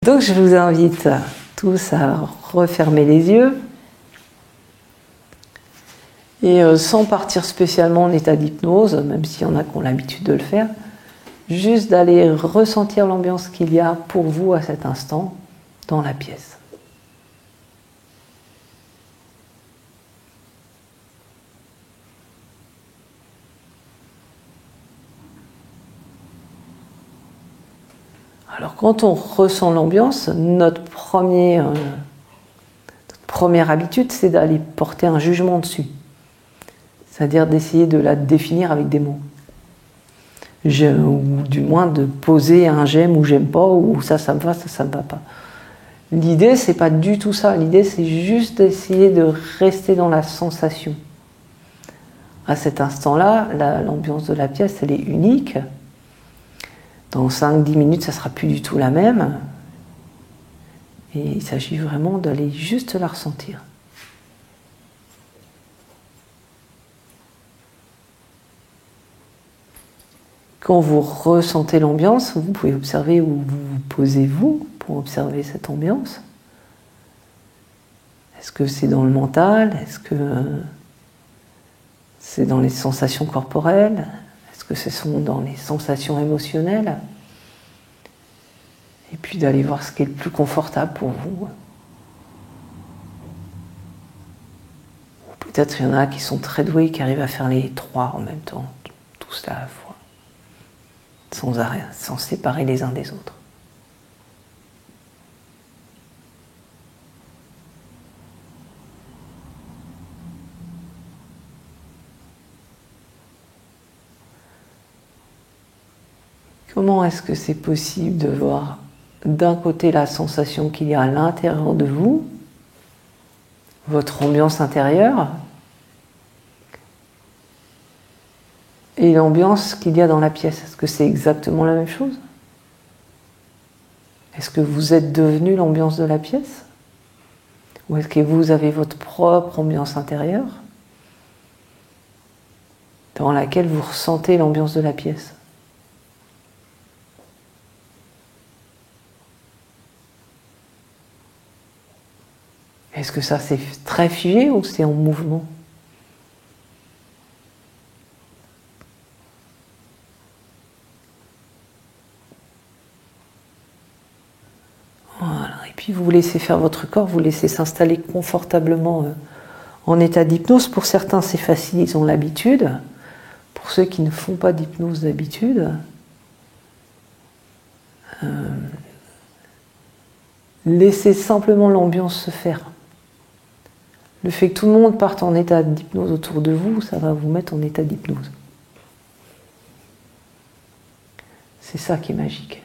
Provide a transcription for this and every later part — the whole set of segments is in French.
Donc je vous invite tous à refermer les yeux et sans partir spécialement en état d'hypnose, même s'il y en a qui ont l'habitude de le faire, juste d'aller ressentir l'ambiance qu'il y a pour vous à cet instant dans la pièce. Alors quand on ressent l'ambiance, notre première habitude, c'est d'aller porter un jugement dessus. C'est-à-dire d'essayer de la définir avec des mots. Ou du moins de poser un j'aime ou j'aime pas, ou ça me va, ça me va pas. L'idée, c'est pas du tout ça. L'idée, c'est juste d'essayer de rester dans la sensation. À cet instant-là, l'ambiance de la pièce, elle est unique. Dans 5-10 minutes, ça ne sera plus du tout la même. Et il s'agit vraiment d'aller juste la ressentir. Quand vous ressentez l'ambiance, vous pouvez observer où vous vous posez-vous pour observer cette ambiance. Est-ce que c'est dans le mental? Est-ce que c'est dans les sensations corporelles? Est-ce que ce sont dans les sensations émotionnelles? Et puis d'aller voir ce qui est le plus confortable pour vous. Ou peut-être il y en a qui sont très doués, qui arrivent à faire les trois en même temps, tout cela à la fois, sans arrêt, sans séparer les uns des autres. Comment est-ce que c'est possible de voir d'un côté la sensation qu'il y a à l'intérieur de vous, votre ambiance intérieure, et l'ambiance qu'il y a dans la pièce? Est-ce que c'est exactement la même chose? Est-ce que vous êtes devenu l'ambiance de la pièce? Ou est-ce que vous avez votre propre ambiance intérieure dans laquelle vous ressentez l'ambiance de la pièce? Est-ce que ça c'est très figé ou c'est en mouvement? Voilà. Et puis vous laissez faire votre corps, vous laissez s'installer confortablement en état d'hypnose. Pour certains c'est facile, ils ont l'habitude. Pour ceux qui ne font pas d'hypnose d'habitude, laissez simplement l'ambiance se faire. Le fait que tout le monde parte en état d'hypnose autour de vous, ça va vous mettre en état d'hypnose. C'est ça qui est magique.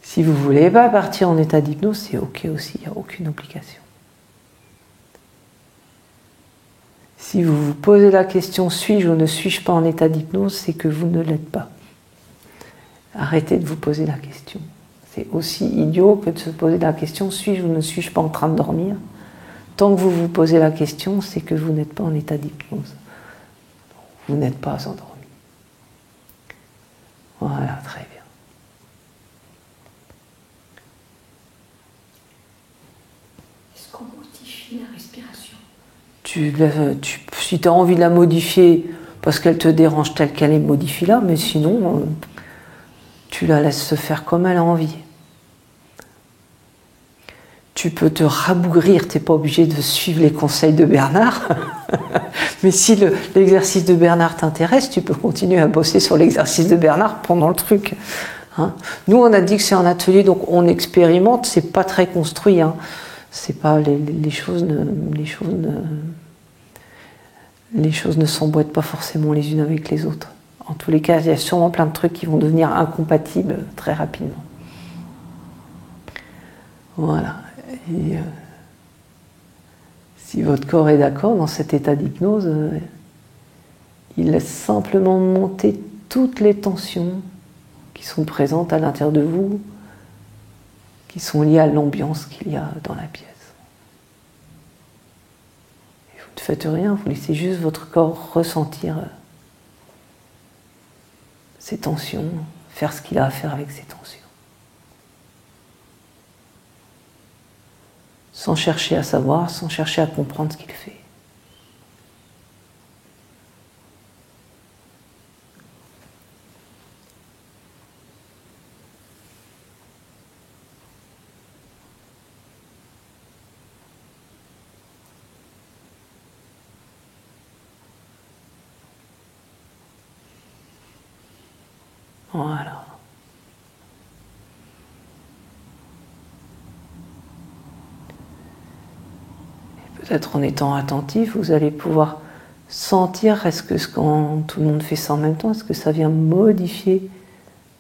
Si vous ne voulez pas partir en état d'hypnose, c'est ok aussi, il n'y a aucune obligation. Si vous vous posez la question, suis-je ou ne suis-je pas en état d'hypnose, c'est que vous ne l'êtes pas. Arrêtez de vous poser la question. C'est aussi idiot que de se poser la question, suis-je ou ne suis-je pas en train de dormir? Tant que vous vous posez la question, c'est que vous n'êtes pas en état d'hypnose. Vous n'êtes pas endormi. Voilà, très bien. Est-ce qu'on modifie la respiration? Si tu as envie de la modifier parce qu'elle te dérange telle qu'elle est, modifie-la, mais sinon, tu la laisses se faire comme elle a envie. Tu peux te rabougrir, tu n'es pas obligé de suivre les conseils de Bernard. Mais si l'exercice de Bernard t'intéresse, tu peux continuer à bosser sur l'exercice de Bernard pendant le truc. Hein. Nous, on a dit que c'est un atelier, donc on expérimente, c'est pas très construit. Hein. C'est pas les choses ne s'emboîtent pas forcément les unes avec les autres. En tous les cas, il y a sûrement plein de trucs qui vont devenir incompatibles très rapidement. Voilà. Et si votre corps est d'accord dans cet état d'hypnose, il laisse simplement monter toutes les tensions qui sont présentes à l'intérieur de vous, qui sont liées à l'ambiance qu'il y a dans la pièce. Et vous ne faites rien, vous laissez juste votre corps ressentir ces tensions, faire ce qu'il a à faire avec ces tensions. sans chercher à savoir, sans chercher à comprendre ce qu'il fait. Voilà. Peut-être en étant attentif, vous allez pouvoir sentir, est-ce que quand tout le monde fait ça en même temps, est-ce que ça vient modifier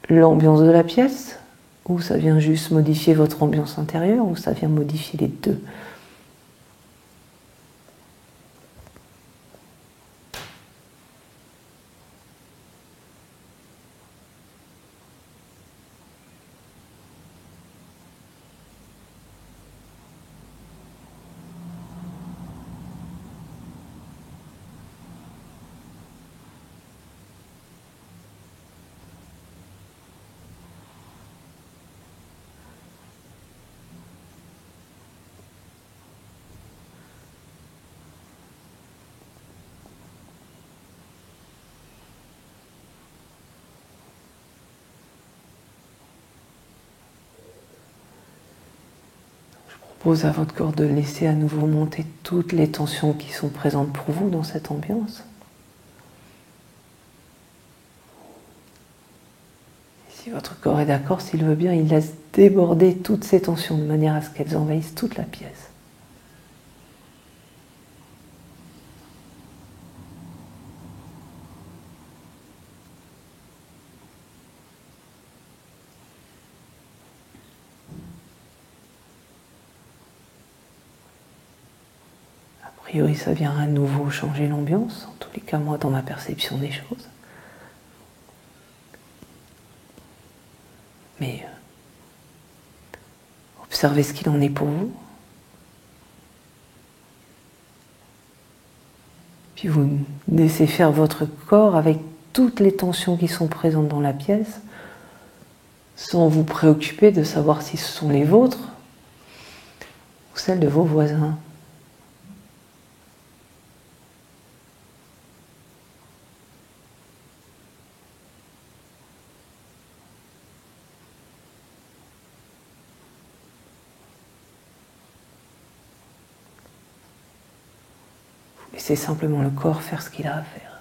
l'ambiance de la pièce, ou ça vient juste modifier votre ambiance intérieure, ou ça vient modifier les deux? Propose à votre corps de laisser à nouveau monter toutes les tensions qui sont présentes pour vous dans cette ambiance. Et si votre corps est d'accord, s'il veut bien, il laisse déborder toutes ces tensions de manière à ce qu'elles envahissent toute la pièce. A priori, ça vient à nouveau changer l'ambiance, en tous les cas, moi, dans ma perception des choses. Mais observez ce qu'il en est pour vous. Puis vous laissez faire votre corps avec toutes les tensions qui sont présentes dans la pièce, sans vous préoccuper de savoir si ce sont les vôtres ou celles de vos voisins. Laissez simplement le corps faire ce qu'il a à faire.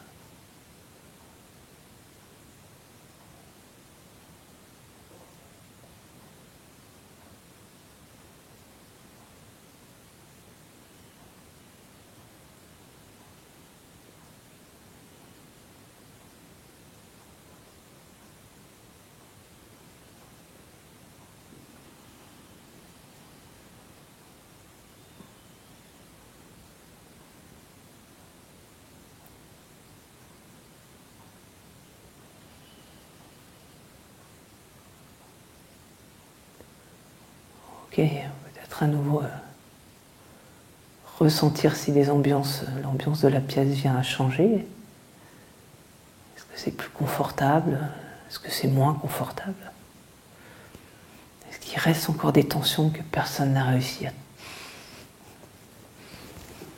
Ok, peut-être à nouveau ressentir si l'ambiance de la pièce vient à changer. Est-ce que c'est plus confortable? Est-ce que c'est moins confortable? Est-ce qu'il reste encore des tensions que personne n'a réussi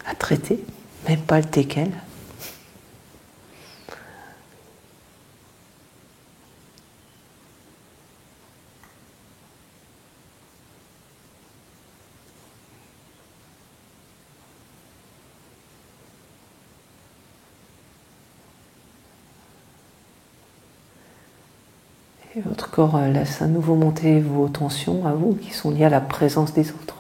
à traiter? Même pas le teckel? Et votre corps laisse à nouveau monter vos tensions à vous qui sont liées à la présence des autres.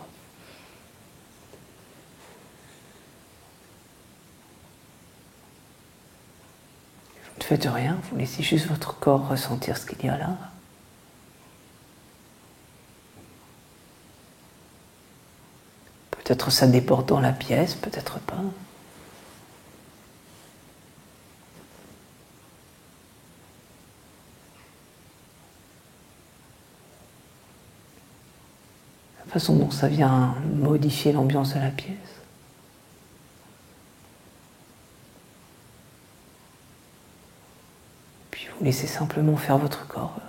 Vous ne faites rien, vous laissez juste votre corps ressentir ce qu'il y a là. Peut-être ça déborde dans la pièce, peut-être pas. La façon dont ça vient modifier l'ambiance de la pièce. Puis vous laissez simplement faire votre corps.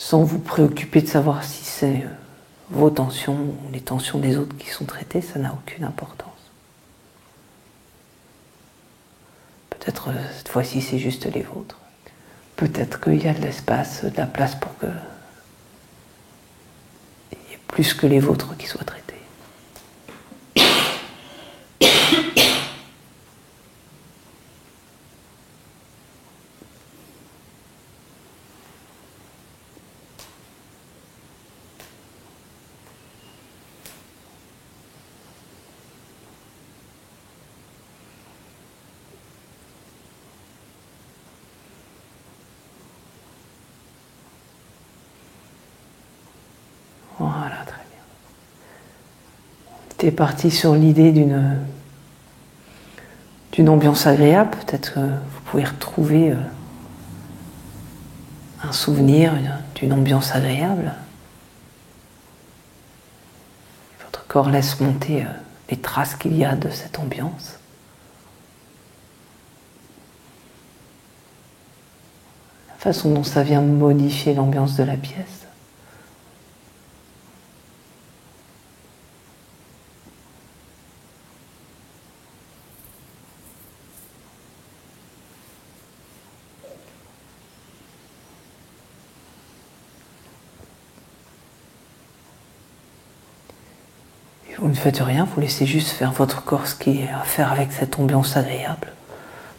sans vous préoccuper de savoir si c'est vos tensions ou les tensions des autres qui sont traitées, ça n'a aucune importance. Peut-être cette fois-ci c'est juste les vôtres. Peut-être qu'il y a de l'espace, de la place pour que il y ait plus que les vôtres qui soient traités. Voilà, très bien. On était parti sur l'idée d'une ambiance agréable. Peut-être que vous pouvez retrouver un souvenir d'une ambiance agréable. Votre corps laisse monter les traces qu'il y a de cette ambiance. La façon dont ça vient modifier l'ambiance de la pièce. Vous ne faites rien, vous laissez juste faire votre corps ce qui est à faire avec cette ambiance agréable.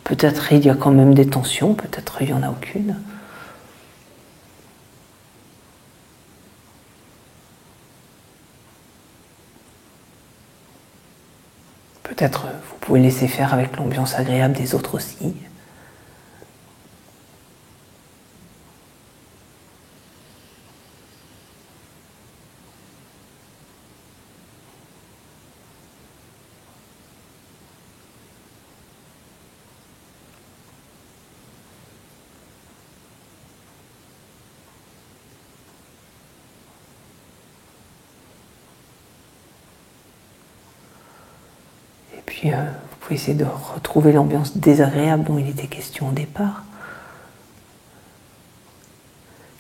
Peut-être il y a quand même des tensions, peut-être il n'y en a aucune. Peut-être vous pouvez laisser faire avec l'ambiance agréable des autres aussi. Puis vous pouvez essayer de retrouver l'ambiance désagréable dont il était question au départ.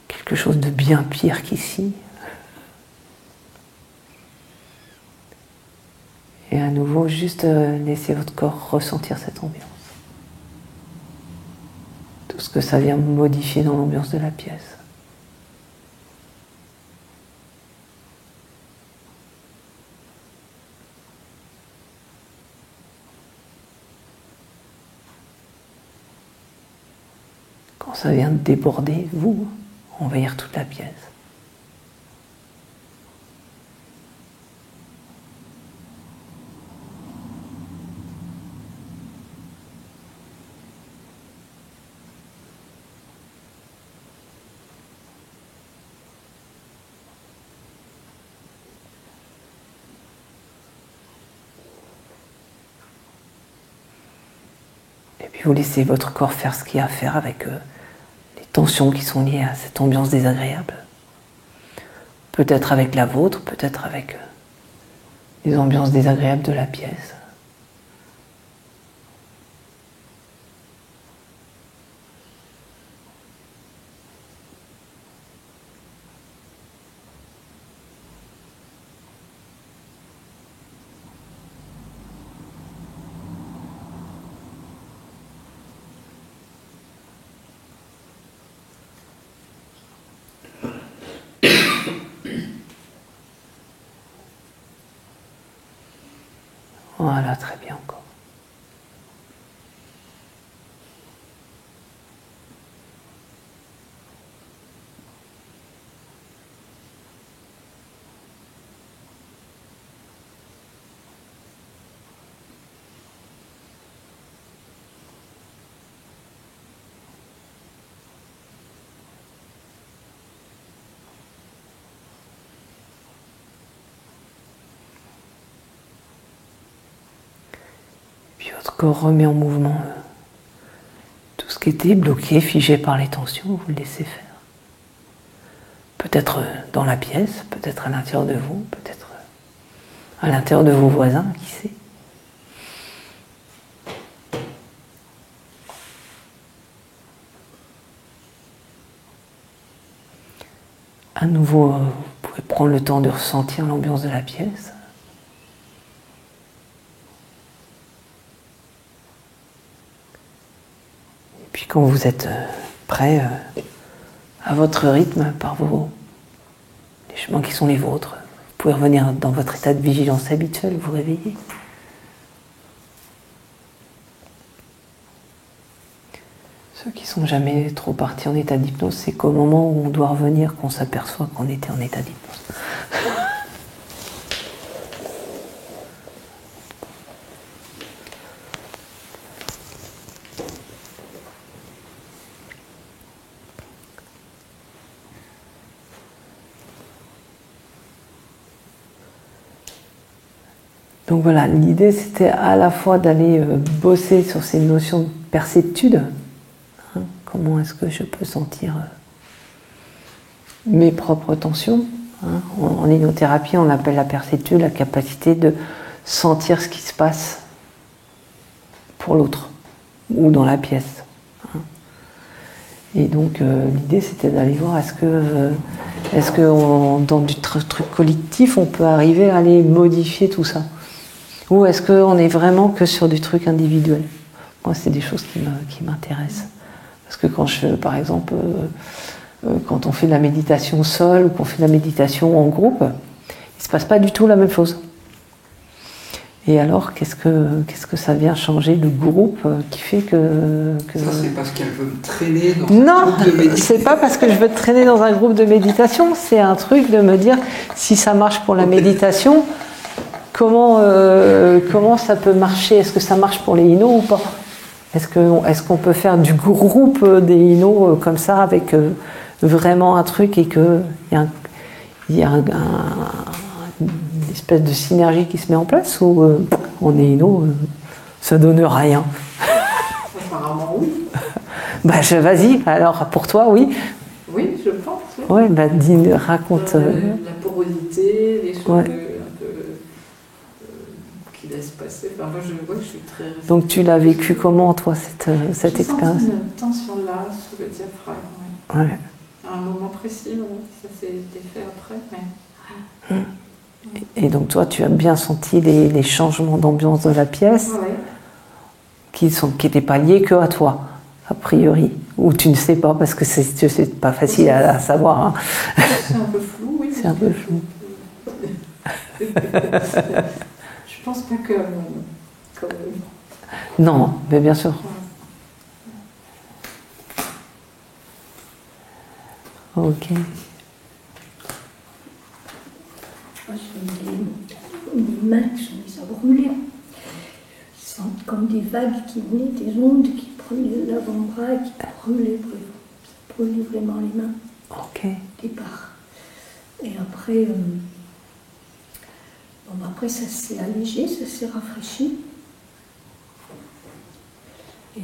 Quelque chose de bien pire qu'ici. Et à nouveau, juste laisser votre corps ressentir cette ambiance. Tout ce que ça vient modifier dans l'ambiance de la pièce. Quand ça vient déborder, vous, envahir toute la pièce. Et puis vous laissez votre corps faire ce qu'il y a à faire avec les tensions qui sont liées à cette ambiance désagréable. Peut-être avec la vôtre, peut-être avec les ambiances désagréables de la pièce. Voilà, très bien encore. Puis votre corps remet en mouvement tout ce qui était bloqué, figé par les tensions, vous le laissez faire. Peut-être dans la pièce, peut-être à l'intérieur de vous, peut-être à l'intérieur de vos voisins, qui sait. À nouveau, vous pouvez prendre le temps de ressentir l'ambiance de la pièce. Et puis quand vous êtes prêt, à votre rythme, par les chemins qui sont les vôtres, vous pouvez revenir dans votre état de vigilance habituel, vous réveiller. Ceux qui sont jamais trop partis en état d'hypnose, c'est qu'au moment où on doit revenir qu'on s'aperçoit qu'on était en état d'hypnose. Donc voilà, l'idée c'était à la fois d'aller bosser sur ces notions de perceptude. Comment est-ce que je peux sentir mes propres tensions, hein. En hypnothérapie, on appelle la perceptude la capacité de sentir ce qui se passe pour l'autre ou dans la pièce. Hein. Et donc l'idée c'était d'aller voir est-ce que dans du truc collectif on peut arriver à aller modifier tout ça, ou est-ce qu'on est vraiment que sur du truc individuel. Moi c'est des choses qui m'intéressent. Parce que par exemple, quand on fait de la méditation seul ou qu'on fait de la méditation en groupe, il ne se passe pas du tout la même chose. Et alors, qu'est-ce que ça vient changer le groupe qui fait que... Ça, c'est parce qu'elle veut me traîner dans un groupe de méditation. Non, c'est pas parce que je veux te traîner dans un groupe de méditation, c'est un truc de me dire, si ça marche pour la méditation, comment ça peut marcher? Est-ce que ça marche pour les innos ou pas? Est-ce qu'on peut faire du groupe des innos comme ça, avec vraiment un truc et qu'il y a une espèce de synergie qui se met en place, ou on est innos, ça donne rien? Apparemment oui. Vas-y, alors pour toi, oui. Oui, je pense. Oui. Ouais, raconte. La porosité, les choses Ouais. un peu qui laissent passer. Enfin, moi, je suis très... Donc tu l'as vécu comment, toi, cette expérience? J'ai senti une tension là, sous le diaphragme. Ouais. Ouais. À un moment précis, ça s'est fait après. Mais... Et donc toi, tu as bien senti les changements d'ambiance de la pièce, Ouais. qui n'étaient pas liés que à toi, a priori, ou tu ne sais pas, parce que c'est pas facile à savoir. Hein. C'est un peu flou, oui. C'est un peu flou. Je pense pas que... Non, mais bien sûr. Ok. Des mains qui sont mises à brûler. Ils sentent comme des vagues qui venaient, des ondes qui prenaient l'avant-bras et qui brûlaient vraiment les mains. Ok. Au départ. Et après, après ça s'est allégé, ça s'est rafraîchi. Et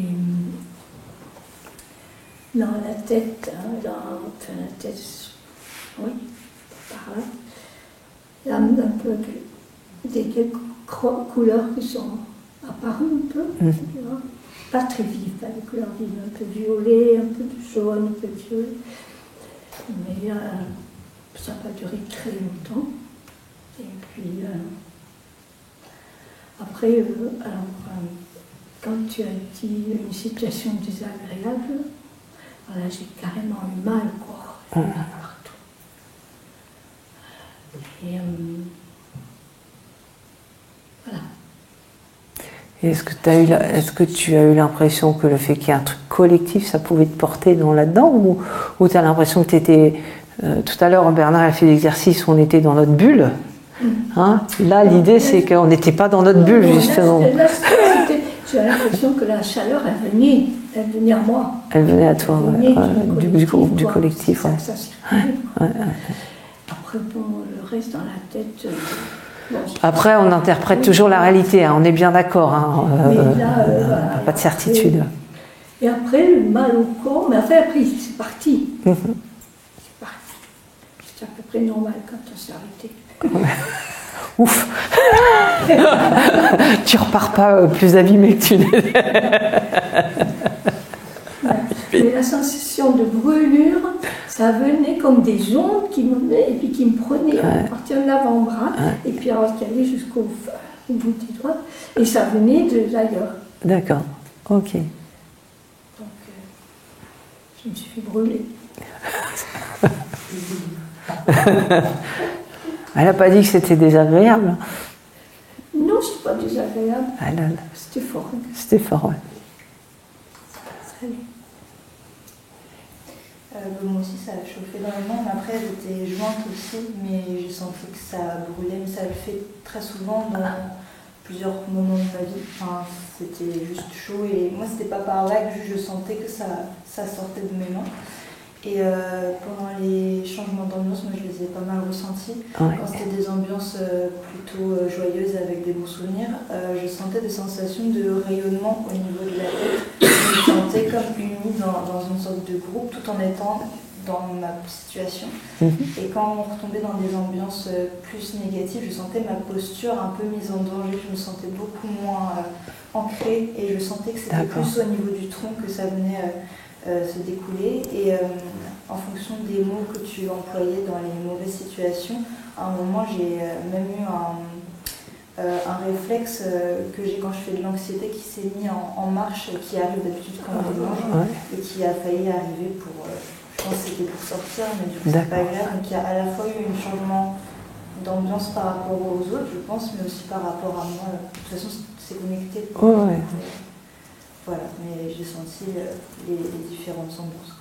dans la tête, la tête, oui, par là. Là, un peu des couleurs qui sont apparues un peu, tu vois. Pas très vives, pas des couleurs vives, un peu violet, un peu de jaune, un peu de violet. Mais ça n'a pas duré très longtemps. Et puis, après, quand tu as dit une situation désagréable, voilà, j'ai carrément eu mal au corps, partout. Et voilà. Et est-ce que tu as eu l'impression que le fait qu'il y ait un truc collectif, ça pouvait te porter là-dedans, ou tu as l'impression que tu étais... tout à l'heure, Bernard a fait l'exercice où on était dans notre bulle. Hein, là, l'idée, c'est qu'on n'était pas dans notre bulle, justement. J'ai l'impression que la chaleur, elle venait à moi. Elle venait à toi, du collectif. Ouais. Ça circulait. Ouais. Après, bon, le reste dans la tête... Après, on interprète toujours la réalité, hein, on est bien d'accord. Hein, voilà, pas de certitude. Et après, le mal au corps, mais après c'est parti. C'est parti. C'est à peu près normal quand on s'est arrêté. Ouf. Tu repars pas plus abîmé que tu n'étais. Mais la sensation de brûlure, ça venait comme des ondes qui me venaient et puis qui me prenaient à partir de l'avant-bras, et puis alors qui allaient jusqu'au bout des doigts, et ça venait de d'ailleurs. D'accord, ok. Donc, je me suis fait brûler. Elle n'a pas dit que c'était désagréable. Non, c'est pas désagréable. Ah là là. C'était fort. C'était fort, ouais. Moi aussi, ça a chauffé dans les mains. Mais après, elle était jointe aussi, mais j'ai senti que ça brûlait. Mais ça le fait très souvent dans plusieurs moments de ma vie. Enfin, c'était juste chaud et moi, c'était pas par vague, juste je sentais que ça sortait de mes mains. Et pendant les changements d'ambiance, moi, je les ai pas mal ressentis. Ouais. Quand c'était des ambiances plutôt joyeuses avec des bons souvenirs, je sentais des sensations de rayonnement au niveau de la tête. Je me sentais comme unie dans une sorte de groupe tout en étant dans ma situation. Et quand on retombait dans des ambiances plus négatives, je sentais ma posture un peu mise en danger. Je me sentais beaucoup moins ancrée et je sentais que c'était plus au niveau du tronc que ça venait se découler. Et en fonction des mots que tu employais dans les mauvaises situations, à un moment j'ai même eu un réflexe que j'ai quand je fais de l'anxiété qui s'est mis en marche, qui arrive d'habitude quand on mange, et qui a failli arriver pour... je pense que c'était pour sortir, mais du coup c'est pas grave. Donc il y a à la fois eu un changement d'ambiance par rapport aux autres, je pense, mais aussi par rapport à moi. De toute façon, c'est connecté. Ouais. Voilà, mais j'ai senti les différentes ambiances.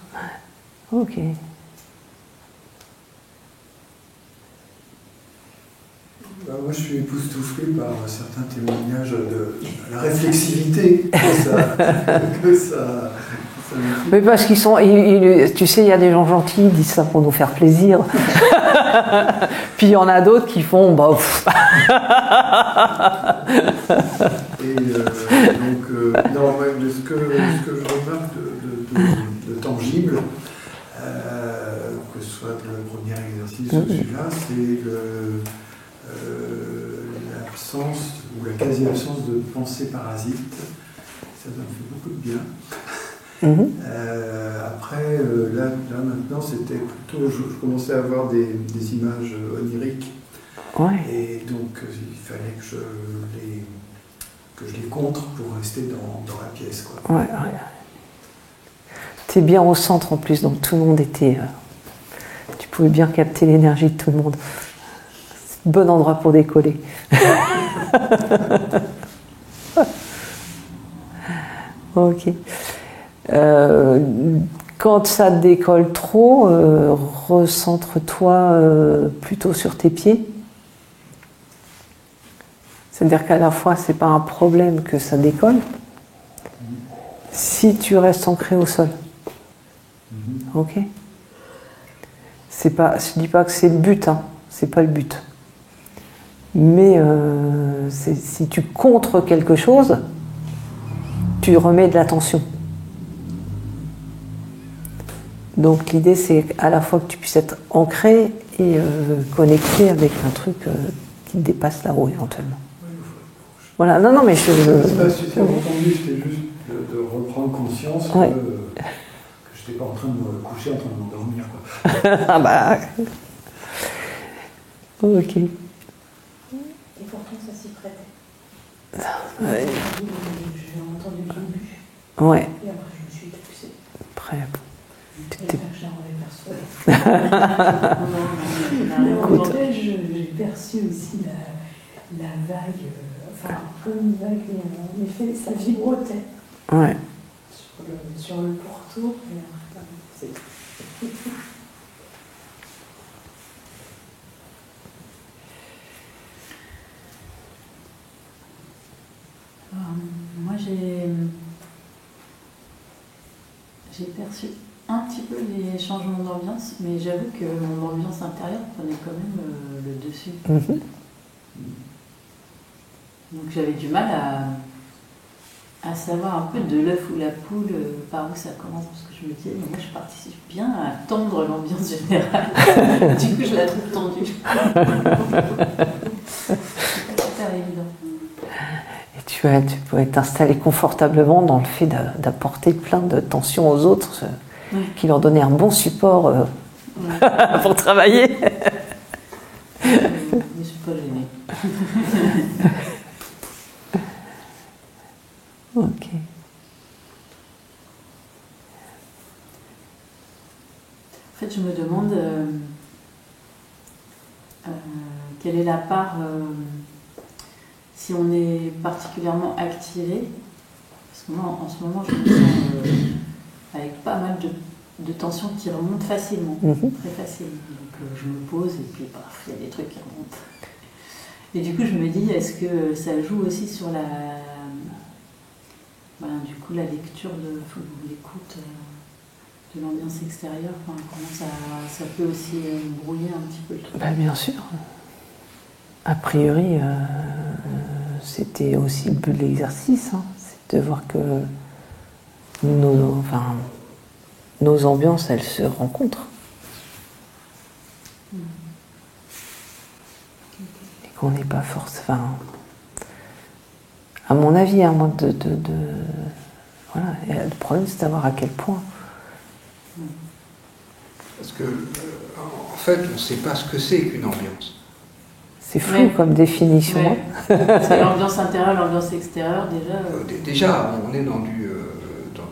Ok. Moi, je suis époustouflé par certains témoignages de la réflexivité que ça Mais parce qu'ils sont... tu sais, il y a des gens gentils, ils disent ça pour nous faire plaisir. Puis il y en a d'autres qui font... Bah, Et donc, non, même ce que je remarque de tangible, que ce soit le premier exercice ou celui-là, c'est l'absence ou la quasi-absence de pensée parasite. Ça me fait beaucoup de bien. Après, là maintenant, c'était plutôt, je commençais à avoir des images oniriques. Ouais. Et donc, il fallait que je les contre pour rester dans la pièce, quoi. Ouais. T'es bien au centre en plus, donc tout le monde était... tu pouvais bien capter l'énergie de tout le monde. C'est un bon endroit pour décoller. Ok. Quand ça décolle trop, recentre-toi plutôt sur tes pieds. C'est-à-dire qu'à la fois, c'est pas un problème que ça décolle, si tu restes ancré au sol. Ok. C'est pas, je dis pas que c'est le but, hein. C'est pas le but. Mais si tu contres quelque chose, tu remets de l'attention. Donc l'idée, c'est à la fois que tu puisses être ancré et connecté avec un truc qui te dépasse là-haut éventuellement. Voilà, non, mais je... C'est pas si c'est entendu, c'était juste de reprendre conscience que je n'étais pas en train de me coucher, en train de m'endormir, quoi. Ah bah... Ok. Et pourtant, ça s'y prêtait. J'ai entendu le début. Ouais. Et après, je me suis poussée. Après... J'ai perçu aussi la vague, enfin une vague, en effet, ça vibrotait. Ouais. Sur le pourtour. Moi, j'ai perçu un petit peu les changements d'ambiance, mais j'avoue que mon ambiance intérieure prenait quand même le dessus. Donc j'avais du mal à savoir un peu de l'œuf ou la poule par où ça commence, parce que je me disais, mais moi je participe bien à tendre l'ambiance générale. Du coup, je la trouve tendue. C'est pas super évident. Et tu peux t'installer confortablement dans le fait d'apporter plein de tensions aux autres, qui leur donner un bon support pour travailler. Je ne suis pas gênée. Ok. En fait, je me demande quelle est la part, si on est particulièrement activé, parce que moi, en ce moment, je me sens avec pas mal de tensions qui remontent facilement, très facilement. Donc, je me pose et puis, il y a des trucs qui remontent. Et du coup, je me dis, est-ce que ça joue aussi sur la lecture l'écoute de l'ambiance extérieure, comment ça peut aussi brouiller un petit peu le truc. Bien sûr. A priori, c'était aussi le but de l'exercice, c'est de voir que nos ambiances, elles se rencontrent. Et qu'on n'est pas forcément... à mon avis, moi, voilà. Et le problème, c'est de savoir à quel point. Parce que, en fait, on ne sait pas ce que c'est qu'une ambiance. C'est flou comme définition. Ouais. C'est l'ambiance intérieure, l'ambiance extérieure, déjà. Déjà, on est dans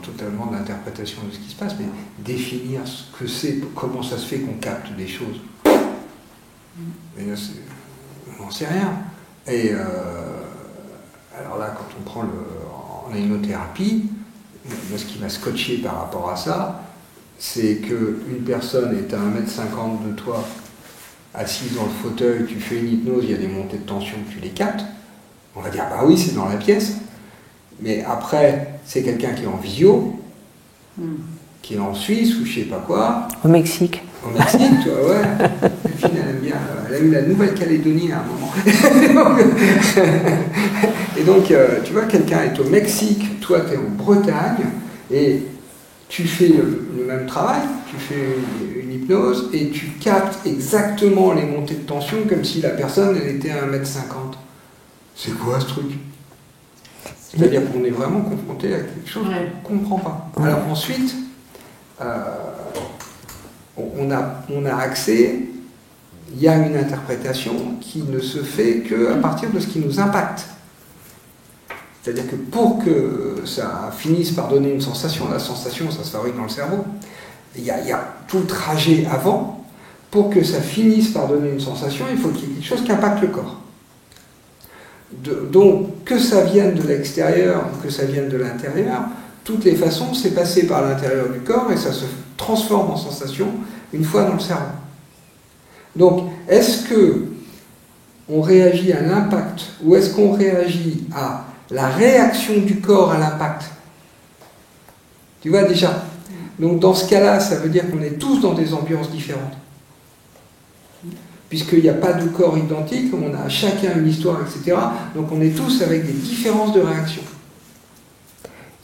totalement de l'interprétation de ce qui se passe, mais définir ce que c'est, comment ça se fait qu'on capte des choses. Mais là, on n'en sait rien. Et alors là, quand on prend en hypnothérapie, moi, ce qui m'a scotché par rapport à ça, c'est qu'une personne est à 1m50 de toi, assise dans le fauteuil, tu fais une hypnose, il y a des montées de tension, tu les captes. On va dire, bah oui, c'est dans la pièce. Mais après, c'est quelqu'un qui est en visio, qui est en Suisse ou je sais pas quoi. Au Mexique. Au Mexique, toi, ouais. Delphine, elle aime bien. Elle a eu la Nouvelle-Calédonie à un moment. Et donc, tu vois, quelqu'un est au Mexique, toi, tu es en Bretagne, et tu fais le même travail, tu fais une hypnose, et tu captes exactement les montées de tension comme si la personne, elle était à 1m50. C'est quoi ce truc? C'est-à-dire qu'on est vraiment confronté à quelque chose qu'on ne comprend pas. Alors ensuite, on a accès, il y a une interprétation qui ne se fait qu'à partir de ce qui nous impacte. C'est-à-dire que pour que ça finisse par donner une sensation, la sensation, ça se fabrique dans le cerveau, il y a tout le trajet avant. Pour que ça finisse par donner une sensation, il faut qu'il y ait quelque chose qui impacte le corps. Donc, que ça vienne de l'extérieur ou que ça vienne de l'intérieur, toutes les façons, c'est passé par l'intérieur du corps et ça se transforme en sensation une fois dans le cerveau. Donc, est-ce que on réagit à l'impact ou est-ce qu'on réagit à la réaction du corps à l'impact? Tu vois déjà? Donc, dans ce cas-là, ça veut dire qu'on est tous dans des ambiances différentes. Puisqu'il n'y a pas de corps identique, on a chacun une histoire, etc. Donc on est tous avec des différences de réaction.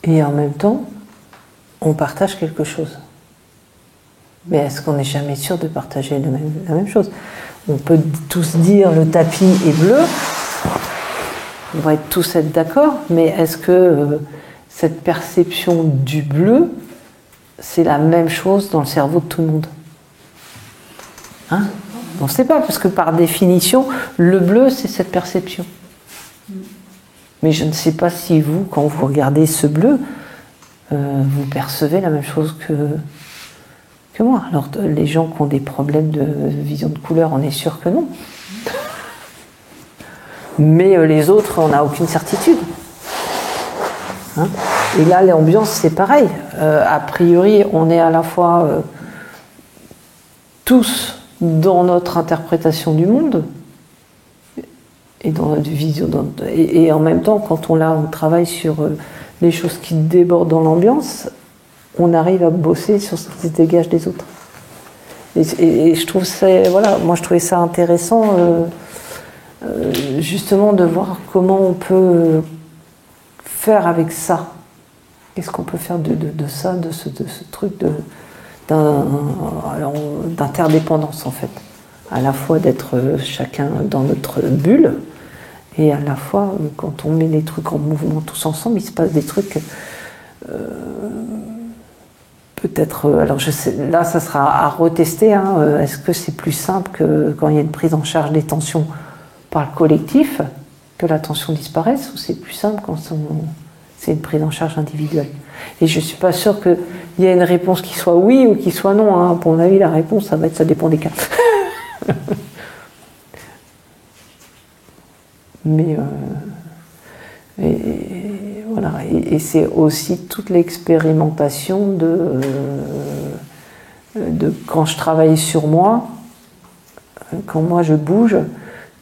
Et en même temps, on partage quelque chose. Mais est-ce qu'on n'est jamais sûr de partager la même chose? On peut tous dire le tapis est bleu, on va tous être d'accord, mais est-ce que cette perception du bleu, c'est la même chose dans le cerveau de tout le monde? Hein? On ne sait pas, parce que par définition, le bleu, c'est cette perception. Mais je ne sais pas si vous, quand vous regardez ce bleu, vous percevez la même chose que moi. Alors, les gens qui ont des problèmes de vision de couleur, on est sûr que non. Mais les autres, on n'a aucune certitude. Hein? Et là, l'ambiance, c'est pareil. A priori, on est à la fois tous dans notre interprétation du monde et dans notre vision, et en même temps, quand on travaille sur les choses qui débordent dans l'ambiance, on arrive à bosser sur ce qui se dégage des autres. Et je trouve ça, voilà, moi je trouvais ça intéressant, justement de voir comment on peut faire avec ça. Qu'est-ce qu'on peut faire de ça, de ce truc d'interdépendance en fait, à la fois d'être chacun dans notre bulle Et à la fois, quand on met les trucs en mouvement tous ensemble, il se passe des trucs peut-être, alors je sais, là ça sera à retester, hein, est-ce que c'est plus simple que quand il y a une prise en charge des tensions par le collectif, que la tension disparaisse, ou c'est plus simple quand c'est une prise en charge individuelle? Et je ne suis pas sûre qu'il y ait une réponse qui soit oui ou qui soit non, hein. Pour mon avis, la réponse, ça dépend des cas. Mais voilà, et c'est aussi toute l'expérimentation de quand je travaille sur moi, quand moi je bouge,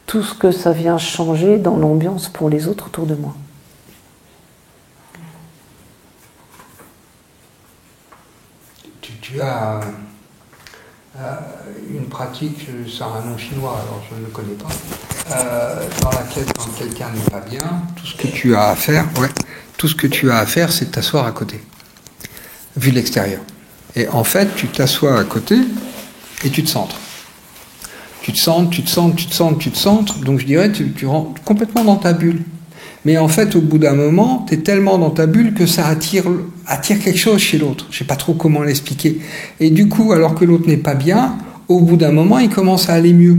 tout ce que ça vient changer dans l'ambiance pour les autres autour de moi. Tu as une pratique, ça a un nom chinois, alors je ne le connais pas, dans laquelle quand quelqu'un n'est pas bien, tout ce que tu as à faire, c'est t'asseoir à côté, vu de l'extérieur. Et en fait, tu t'assois à côté et tu te centres. Tu te centres, donc je dirais tu rentres complètement dans ta bulle. Mais en fait, au bout d'un moment, tu es tellement dans ta bulle que ça attire quelque chose chez l'autre. Je ne sais pas trop comment l'expliquer. Et du coup, alors que l'autre n'est pas bien, au bout d'un moment, il commence à aller mieux.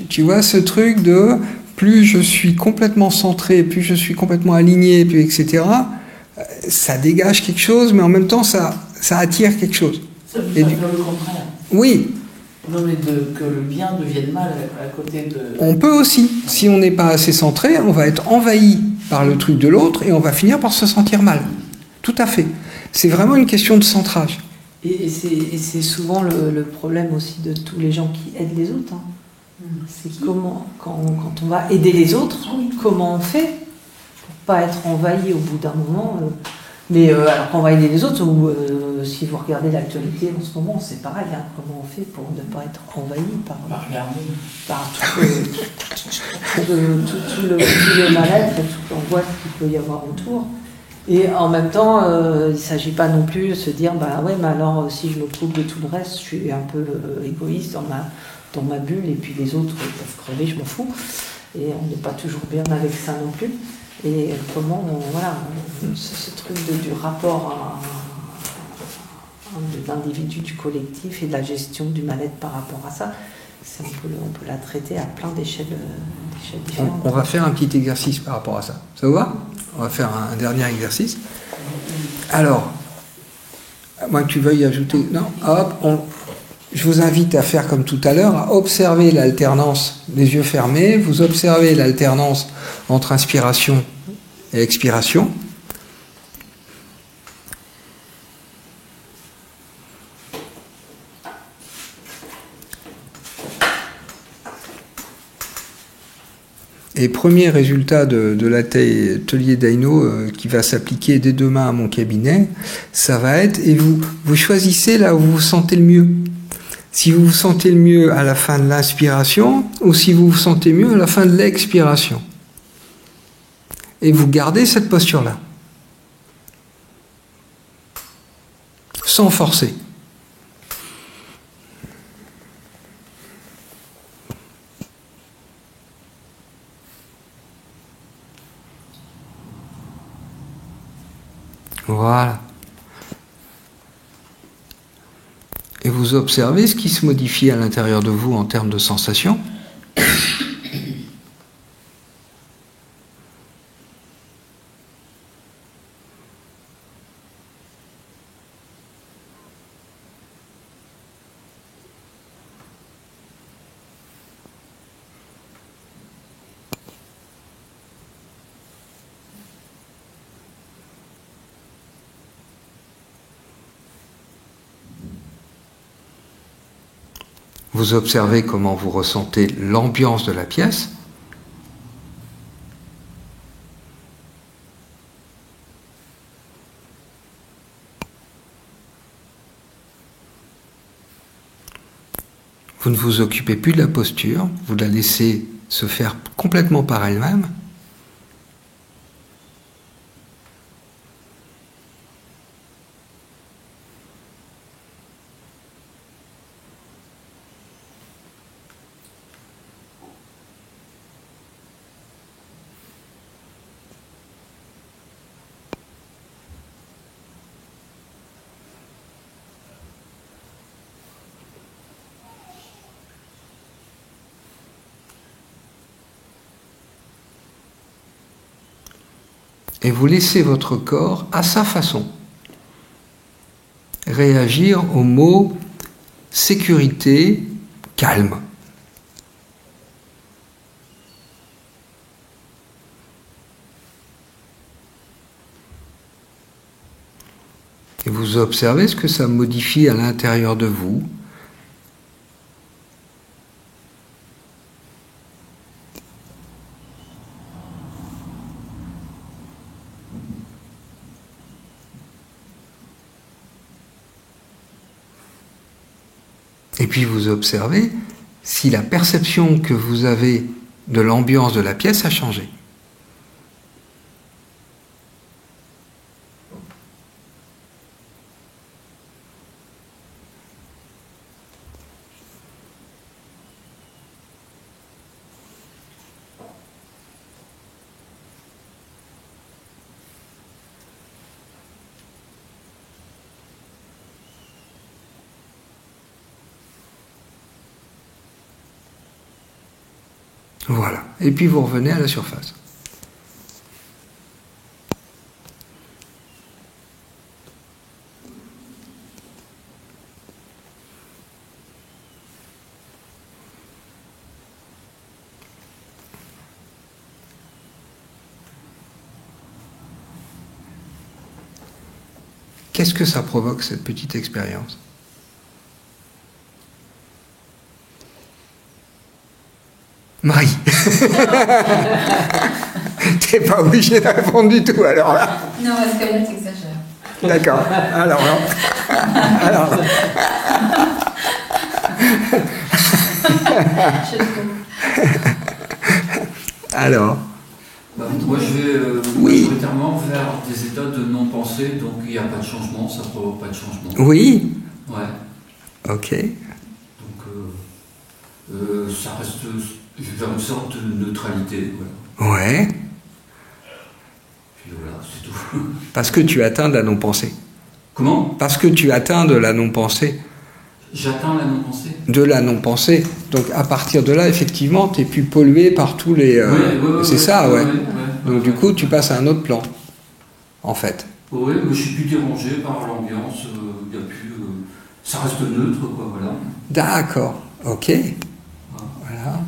Tu vois ce truc de plus je suis complètement centré, plus je suis complètement aligné, plus etc., ça dégage quelque chose, mais en même temps, ça attire quelque chose. Ça veut dire le contraire. Oui. Non, mais que le bien devienne mal à côté de... On peut aussi. Si on n'est pas assez centré, on va être envahi par le truc de l'autre et on va finir par se sentir mal. Tout à fait. C'est vraiment une question de centrage. Et c'est souvent le problème aussi de tous les gens qui aident les autres. Hein. C'est comment, quand on va aider les autres, comment on fait pour pas être envahi au bout d'un moment. Mais alors qu'on va aider les autres, ou si vous regardez l'actualité en ce moment, c'est pareil, hein, comment on fait pour ne pas être envahi par tout le mal-être, toute l'angoisse qu'il peut y avoir autour. Et en même temps, il ne s'agit pas non plus de se dire, bah ouais, mais alors si je m'occupe de tout le reste, je suis un peu égoïste dans ma bulle, et puis les autres peuvent crever, je m'en fous. Et on n'est pas toujours bien avec ça non plus. Et comment, voilà, ce truc du rapport de l'individu, du collectif et de la gestion du mal-être par rapport à ça, on peut la traiter à plein d'échelles différentes. On va faire un petit exercice par rapport à ça. Ça vous va ? On va faire un dernier exercice. Alors, à moins que tu veuilles ajouter... Non, hop, je vous invite à faire comme tout à l'heure, à observer l'alternance des yeux fermés. Vous observez l'alternance entre inspiration et expiration. Et premier résultat de l'atelier d'Aino qui va s'appliquer dès demain à mon cabinet, ça va être, et vous choisissez là où vous vous sentez le mieux. Si vous vous sentez le mieux à la fin de l'inspiration, ou si vous vous sentez mieux à la fin de l'expiration. Et vous gardez cette posture-là. Sans forcer. Voilà. Et vous observez ce qui se modifie à l'intérieur de vous en termes de sensations. Vous observez comment vous ressentez l'ambiance de la pièce. Vous ne vous occupez plus de la posture, vous la laissez se faire complètement par elle-même. Et vous laissez votre corps, à sa façon, réagir au mot sécurité, calme. Et vous observez ce que ça modifie à l'intérieur de vous. Et puis vous observez si la perception que vous avez de l'ambiance de la pièce a changé. Voilà. Et puis vous revenez à la surface. Qu'est-ce que ça provoque, cette petite expérience ? Marie. T'es pas obligé de répondre du tout, alors là. Non, parce que là, t'exagères. D'accord. Alors là. Alors là. Je trouve. Alors. Bah, moi, je vais majoritairement vers des états de non-pensée, donc il n'y a pas de changement, ça ne provoque pas de changement. Oui. Ouais. Ok. Donc, ça reste vers une sorte de neutralité. Voilà. Ouais. Puis voilà, c'est tout. Parce que tu atteins de la non-pensée. Comment ? Parce que tu atteins de la non-pensée. J'atteins la non-pensée. De la non-pensée. Donc à partir de là, effectivement, tu n'es plus pollué par tous les... c'est ça, ouais. Donc du coup, tu passes à un autre plan, en fait. Oui, mais je suis plus dérangé par l'ambiance. Il y a plus, ça reste neutre, quoi, voilà. D'accord, ok. Voilà.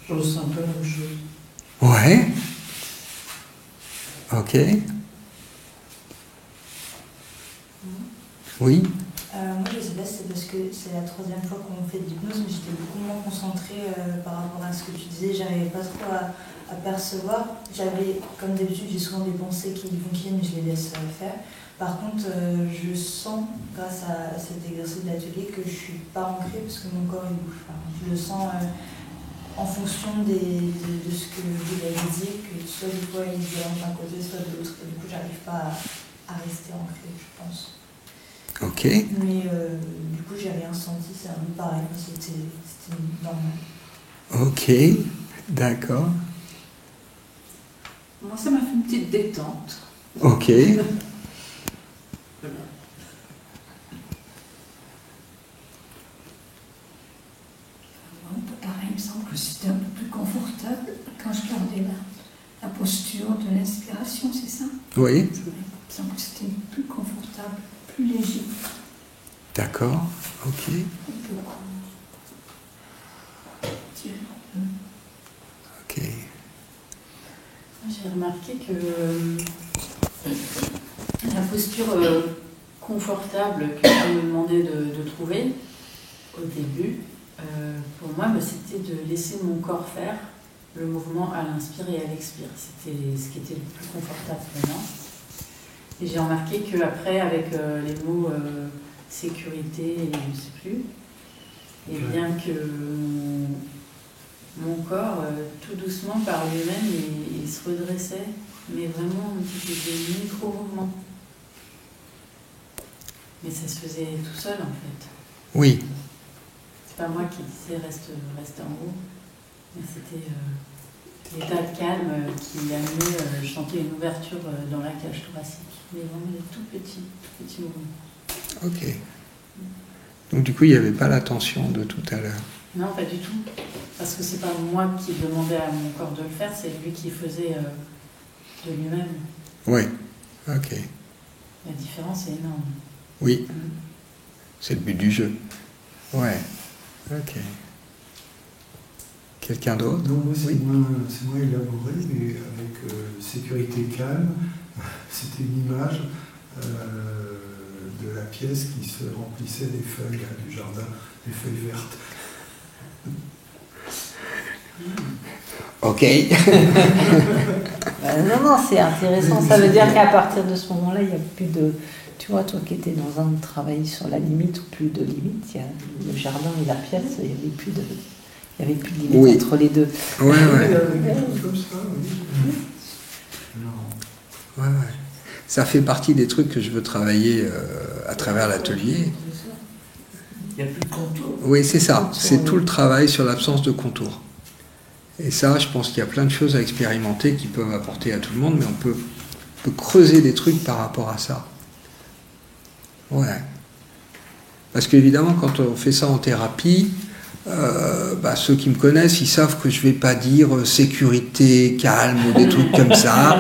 Je ressens un peu la même chose. Ouais. Ok. Oui. Moi, je sais pas, c'est parce que c'est la troisième fois qu'on fait de l'hypnose, mais j'étais beaucoup moins concentrée par rapport à ce que tu disais. J'arrivais pas trop à percevoir. J'avais, comme d'habitude, j'ai souvent des pensées qui vont qui viennent, mais je les laisse faire. Par contre, je sens, grâce à cet exercice de l'atelier, que je suis pas ancrée parce que mon corps il bouge pas. Je le sens en fonction de ce que vous avez dit, que soit des fois il vient d'un côté, soit de l'autre. Du coup, j'arrive pas à rester ancrée, je pense. Ok. Mais du coup, j'ai rien senti, c'est un peu pareil, c'était normal. Ok. D'accord. Moi, ça m'a fait une petite détente. Ok. Pareil, il me semble que c'était un peu plus confortable quand je gardais la posture de l'inspiration, c'est ça? Oui. Il me semble que c'était plus confortable, plus léger. D'accord. Ok. Ok. J'ai remarqué que la posture confortable que tu me demandais de trouver au début, pour moi, c'était de laisser mon corps faire le mouvement à l'inspire et à l'expire. C'était ce qui était le plus confortable pour moi. Et j'ai remarqué qu'après, avec les mots sécurité et je ne sais plus, et bien que mon corps, tout doucement par lui-même, il se redressait, mais vraiment c'était des micro-mouvements. Mais ça se faisait tout seul en fait. Oui. C'est pas moi qui disais reste en haut, mais c'était l'état de calme qui amenait, je sentais une ouverture dans la cage thoracique, mais vraiment des tout petits mouvements. Ok. Donc du coup, il n'y avait pas la tension de tout à l'heure. Non, pas du tout. Parce que c'est pas moi qui demandais à mon corps de le faire, c'est lui qui faisait de lui-même. Oui, ok. La différence est énorme. Oui, c'est le but du jeu. Ouais, ok. Quelqu'un d'autre? Non, moi, c'est Oui. moins élaboré, mais avec sécurité calme. C'était une image de la pièce qui se remplissait des feuilles du jardin, des feuilles vertes. Ok. Non, c'est intéressant. Ça veut dire qu'à partir de ce moment-là, il n'y a plus de... Tu vois, toi qui étais dans un travail sur la limite ou plus de limite, il y a le jardin et la pièce, il n'y avait plus de... Il n'y avait plus de limite Oui. entre les deux. Ouais, ouais. Comme ça, oui. Non. Ouais, ouais. Ça fait partie des trucs que je veux travailler à travers l'atelier. Il n'y a plus de contour. Oui, c'est ça. C'est tout le travail sur l'absence de contour. Et ça, je pense qu'il y a plein de choses à expérimenter qui peuvent apporter à tout le monde, mais on peut creuser des trucs par rapport à ça. Ouais. Parce qu'évidemment, quand on fait ça en thérapie, ceux qui me connaissent, ils savent que je ne vais pas dire sécurité, calme ou des trucs comme ça.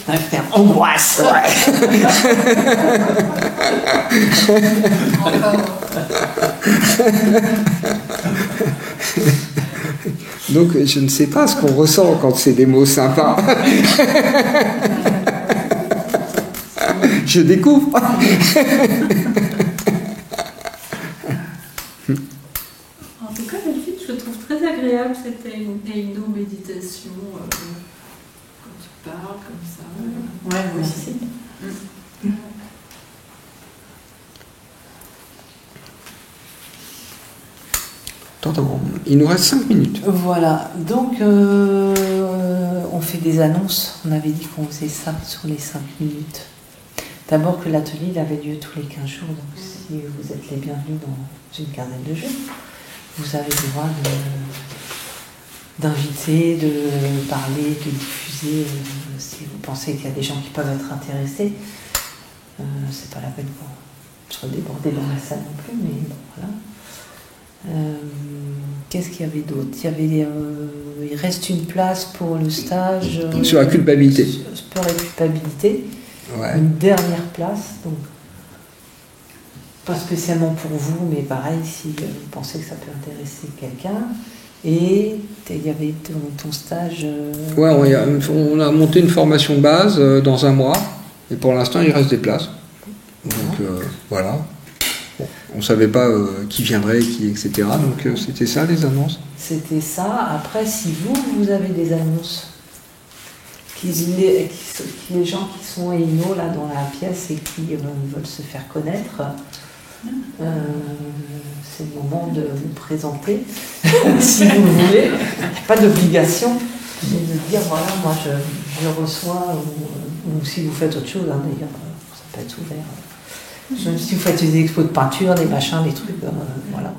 On va faire angoisse. Donc je ne sais pas ce qu'on ressent quand c'est des mots sympas. Je découvre. En tout cas, Delphine, je le trouve très agréable. C'était une méditation quand tu parles comme ça. Ouais, moi aussi. Attends, il nous reste 5 minutes. Voilà, donc on fait des annonces. On avait dit qu'on faisait ça sur les 5 minutes. D'abord que l'atelier il avait lieu tous les 15 jours, donc si vous êtes les bienvenus dans une quinzaine de jours, vous avez le droit d'inviter, de parler, de diffuser. Si vous pensez qu'il y a des gens qui peuvent être intéressés, c'est pas la peine pour se déborder dans la salle non plus, mais bon, voilà. Qu'est-ce qu'il y avait d'autre? Il reste une place pour le stage Sur la culpabilité. Sur la culpabilité. Ouais. Une dernière place, donc pas spécialement pour vous, mais pareil si vous pensez que ça peut intéresser quelqu'un. Et il y avait ton stage. Ouais, on a monté une formation de base dans un mois, et pour l'instant il reste des places. Donc voilà. Bon, on ne savait pas qui viendrait, etc. Donc c'était ça les annonces. C'était ça. Après, si vous avez des annonces, les gens qui sont éno là dans la pièce et qui veulent se faire connaître, c'est le moment de vous présenter, si vous voulez. Il n'y a pas d'obligation de dire voilà, moi je reçois, ou si vous faites autre chose, hein, d'ailleurs, ça peut être ouvert. Si vous faites des expos de peinture, des machins, des trucs, voilà.